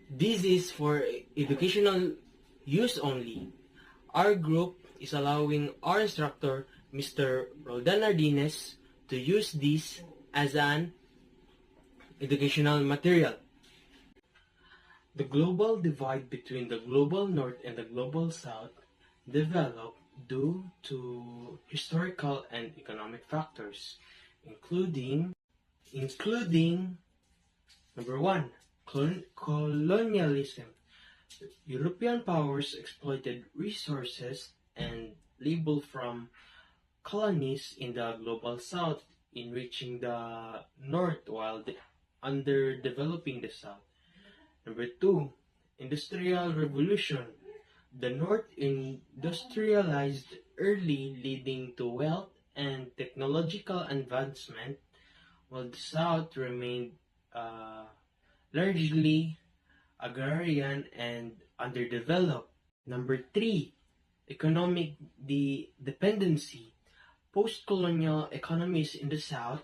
This is for educational use only. Our group is allowing our instructor, Mr. Roldan Ardines, to use this as an educational material. The global divide between the global north and the global south developed due to historical and economic factors, including number one, colonialism. European powers exploited resources and labor from colonies in the global south, enriching the north while underdeveloping the south. Number two, industrial revolution. The north industrialized early, leading to wealth and technological advancement, while the south remained largely agrarian and underdeveloped. Number three, economic dependency. Post-colonial economies in the South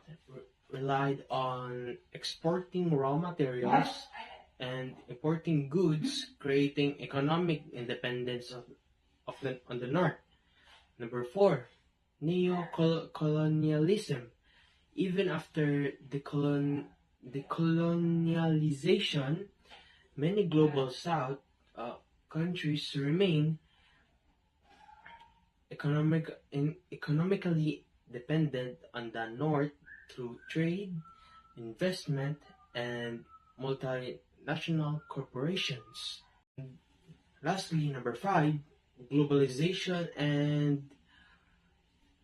relied on exporting raw materials and importing goods, creating economic independence on the North. Number four, neo-colonialism. Even after decolonialization, many global South countries remain economically dependent on the North through trade, investment, and multinational corporations. Lastly, number five, globalization and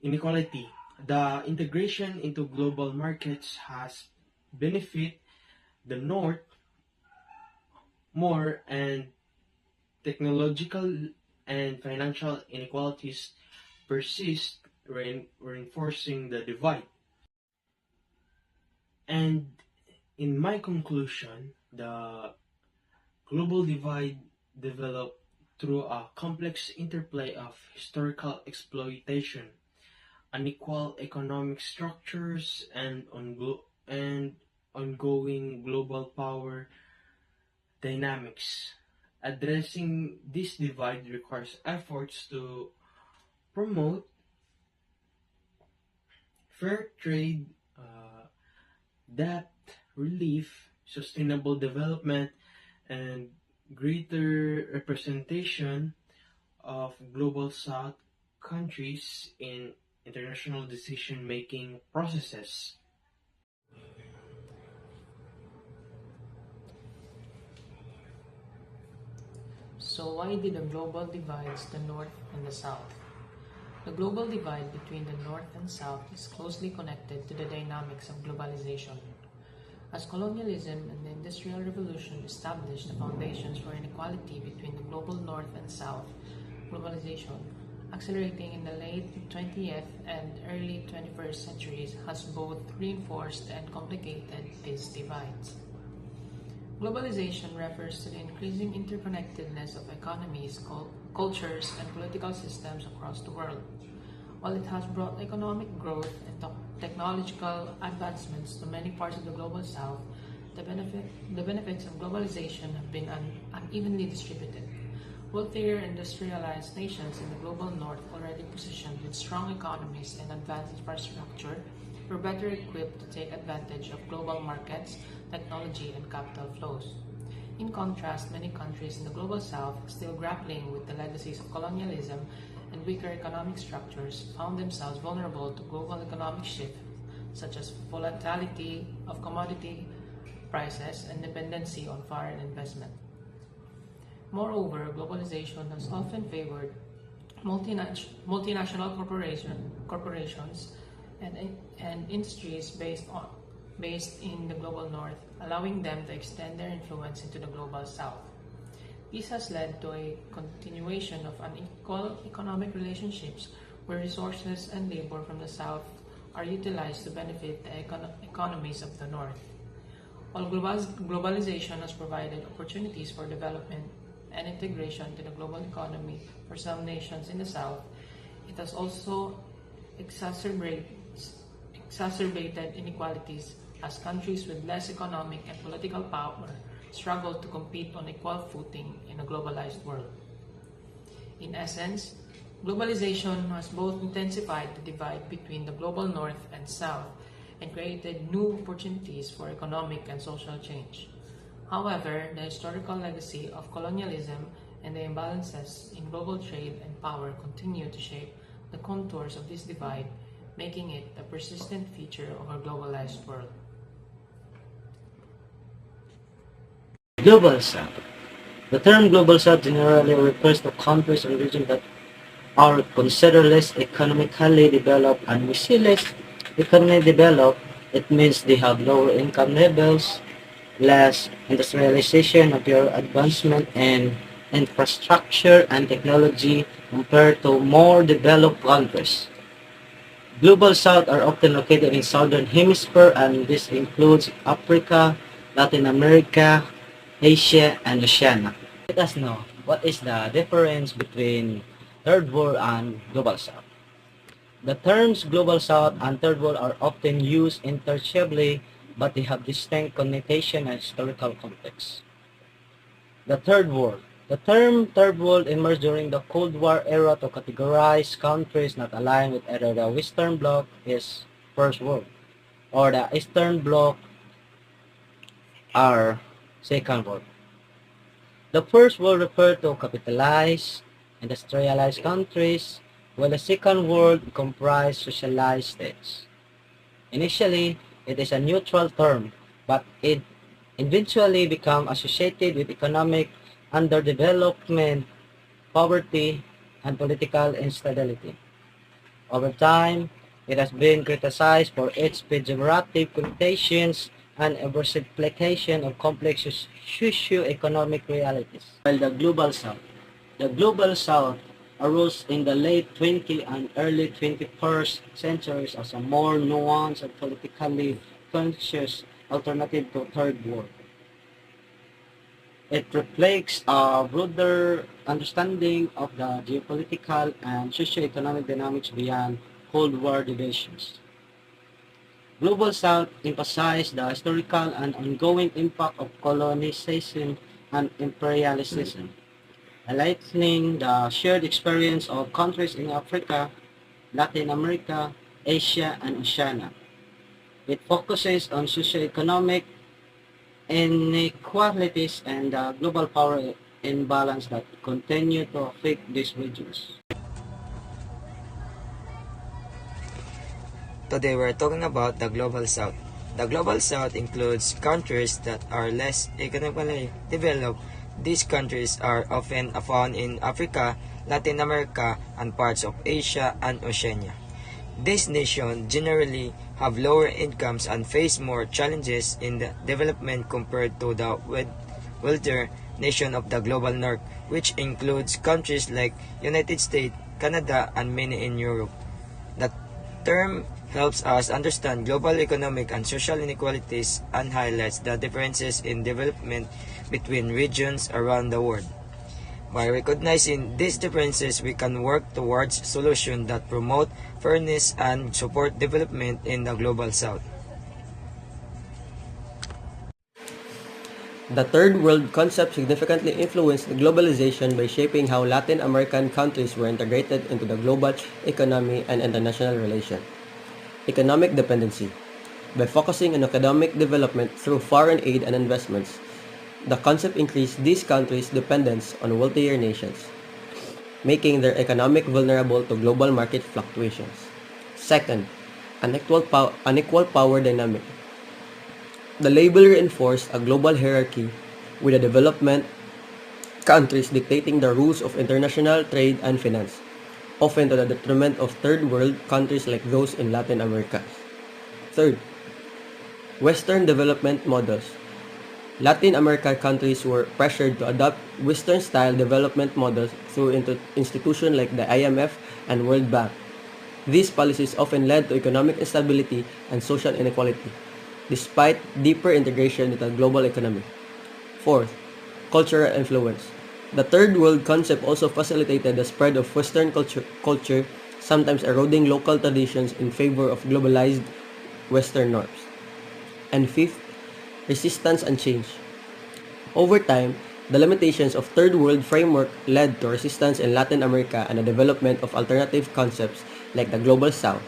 inequality. The integration into global markets has benefit the North more, and technological and financial inequalities persist, reinforcing the divide. And in my conclusion, the global divide developed through a complex interplay of historical exploitation, unequal economic structures, and ongoing global power dynamics. Addressing this divide requires efforts to promote fair trade, debt relief, sustainable development, and greater representation of global South countries in international decision-making processes. So why did the global divides the North and the South? The global divide between the North and South is closely connected to the dynamics of globalization. As colonialism and the Industrial Revolution established the foundations for inequality between the global North and South, globalization, accelerating in the late 20th and early 21st centuries, has both reinforced and complicated these divides. Globalization refers to the increasing interconnectedness of economies, cultures, and political systems across the world. While it has brought economic growth and technological advancements to many parts of the global South, the benefits of globalization have been unevenly distributed. Wealthier industrialized nations in the global North, already positioned with strong economies and advanced infrastructure, were better equipped to take advantage of global markets, technology, and capital flows. In contrast, many countries in the global South, still grappling with the legacies of colonialism and weaker economic structures, found themselves vulnerable to global economic shifts, such as volatility of commodity prices and dependency on foreign investment. Moreover, globalization has often favored multinational corporations and industries based in the global North, allowing them to extend their influence into the global South. This has led to a continuation of unequal economic relationships where resources and labor from the South are utilized to benefit the economies of the North. While globalization has provided opportunities for development and integration to the global economy for some nations in the South, it has also exacerbated inequalities as countries with less economic and political power struggle to compete on equal footing in a globalized world. In essence, globalization has both intensified the divide between the global north and south and created new opportunities for economic and social change. However, the historical legacy of colonialism and the imbalances in global trade and power continue to shape the contours of this divide, making it a persistent feature of our globalized world. Global South. The term Global South generally refers to countries or regions that are considered less economically developed, and we see less economically developed, it means they have lower income levels, less industrialization of your advancement in infrastructure and technology compared to more developed countries. Global South are often located in Southern Hemisphere, and this includes Africa, Latin America, Asia, and Oceania. Let us know what is the difference between Third World and Global South. The terms Global South and Third World are often used interchangeably, but they have distinct connotation and historical context. The Third World. The term Third World emerged during the Cold War era to categorize countries not aligned with either the Western Bloc is First World, or the Eastern Bloc are Second World. The First World referred to capitalized, industrialized countries, while the Second World comprised socialized states. Initially, it is a neutral term, but it eventually became associated with economic underdevelopment, poverty, and political instability. Over time, it has been criticized for its pejorative connotations and oversimplification of complex socio-economic realities. While the Global South arose in the late 20th and early 21st centuries as a more nuanced and politically conscious alternative to Third World. It reflects a broader understanding of the geopolitical and socio-economic dynamics beyond Cold War divisions. Global South emphasized the historical and ongoing impact of colonization and imperialism, highlighting the shared experience of countries in Africa, Latin America, Asia, and Oceania. It focuses on socio-economic inequalities and the global power imbalance that continue to affect these regions. Today we're talking about the Global South. The Global South includes countries that are less economically developed. These countries are often found in Africa, Latin America, and parts of Asia and Oceania. These nations generally have lower incomes and face more challenges in the development compared to the wealthier nation of the global north, which includes countries like United States, Canada, and many in Europe. The term helps us understand global economic and social inequalities and highlights the differences in development between regions around the world. By recognizing these differences, we can work towards solutions that promote fairness and support development in the Global South. The Third World concept significantly influenced globalization by shaping how Latin American countries were integrated into the global economy and international relations. Economic dependency. By focusing on economic development through foreign aid and investments, the concept increased these countries' dependence on wealthier nations, making their economic vulnerable to global market fluctuations. Second, unequal power dynamic. The label reinforced a global hierarchy with the development countries dictating the rules of international trade and finance, often to the detriment of third world countries like those in Latin America. Third, Western development models. Latin American countries were pressured to adopt Western-style development models through institutions like the IMF and World Bank. These policies often led to economic instability and social inequality, despite deeper integration into the global economy. Fourth, cultural influence. The Third World concept also facilitated the spread of Western culture, sometimes eroding local traditions in favor of globalized Western norms. And fifth, resistance and change. Over time, the limitations of Third World framework led to resistance in Latin America and the development of alternative concepts like the Global South,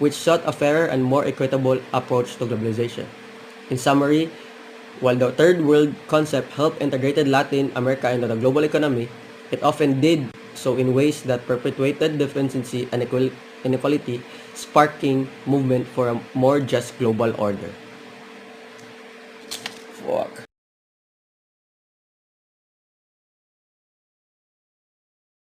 which sought a fairer and more equitable approach to globalization. In summary, while the Third World concept helped integrated Latin America into the global economy, it often did so in ways that perpetuated deficiency and inequality, sparking movement for a more just global order.